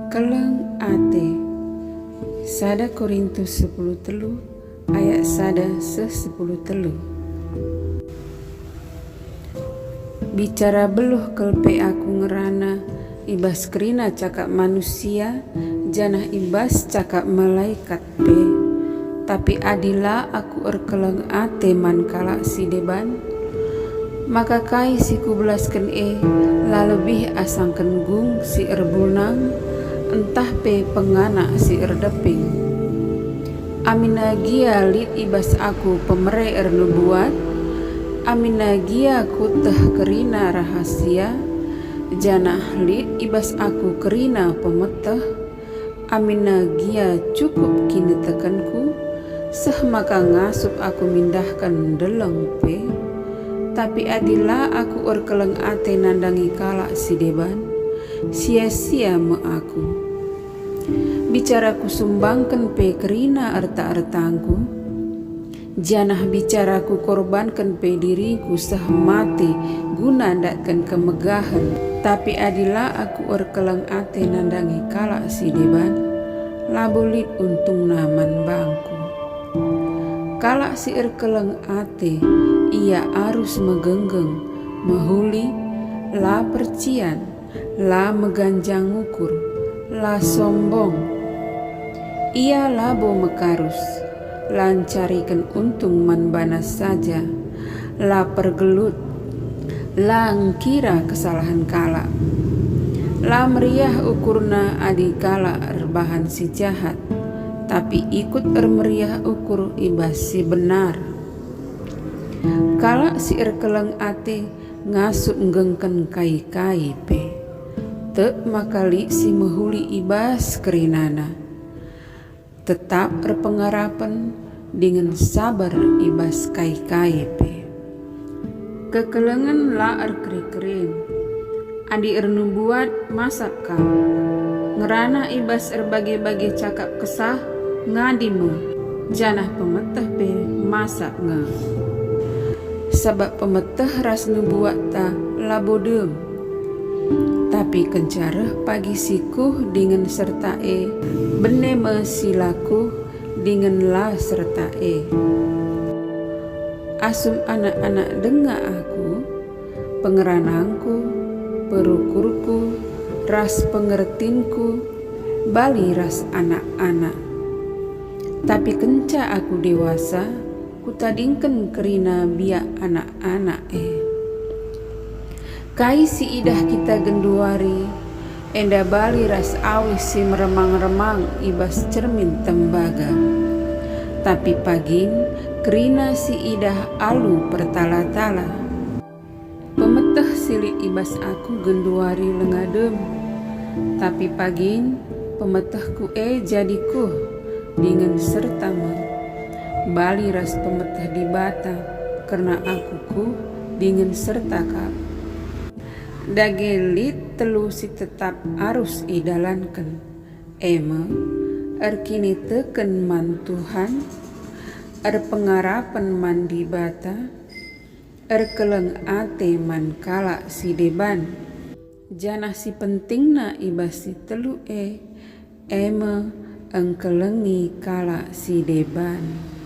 Keleng ate sada Korintus 10:3 ayat sada 10:3. Bicara beluh kelpe aku ngerana ibas kerina cakap manusia janah ibas cakap malaikat pe. Tapi adila aku erkeleng ate man kala si deban. Maka kai si kubelasken la lebih asangken gung si erbunang entah pe pengana si erdeping. Aminagia lit ibas aku pemere ernubuat. Aminagia kuteh kerina rahasia. Janah lit ibas aku kerina pemeteh. Aminagia cukup kini tekanku. Seh maka ngasup aku mindahkan deleng pe. Tapi adila aku erkeleng ate nandangi kala si deban. Sia-sia me aku. Bicaraku sumbangkan pe kerina erta-ertangku. Janah bicaraku korbankan pe diriku sah mati guna ndatkan kemegahan. Tapi adila aku erkeleng ate nandangi kala si deban. Labulit untung naman bangku. Kala si erkeleng ate ia arus megenggeng, mehuli, la percian, la meganjang ukur, la sombong. Ia labo mekarus, lancarikan untung man banas saja, la pergelut, la ngkira kesalahan kala, la meriah ukurna adi kala erbahan si jahat, tapi ikut ermeriah ukur ibas si benar. Kala si erkeleng ate ngasut nggengken kai-kai pe. Tek makali si mehuli ibas kerinana. Tetap erpengarapan dengan sabar ibas kai-kai pe. Kekelengan la erkeri-kerin. Adi ernubuat masak kam. Ngerana ibas erbage-bage cakap kesah ngadimu. Janah pemeteh pe masak nge. Sabab pemeteh ras nubuat ta labodem. Tapi kencareh pagi sikuh dengan serta bene mesilaku dengan la serta Asum anak-anak denga aku, pengeranangku, perukurku, ras pengertinku, bali ras anak-anak. Tapi kenca aku dewasa, kutadingken kerina biak anak-anak Kai si idah kita genduari, enda bali ras awis si meremang-remang ibas cermin tembaga. Tapi pagin kerina si idah alu pertala-tala. Pemeteh silit ibas aku genduari lengadem. Tapi pagin pemetehku jadiku dengan sertama. Bali ras pemeteh di bata karena akuku dengan serta kap. Dagelit telu si tetap arus idalankan. Erkini teken man Tuhan. Pengarapan man di bata. Erkeleng ate man kala si deban. Janah si pentingna ibas si telu engkelengi kala si deban.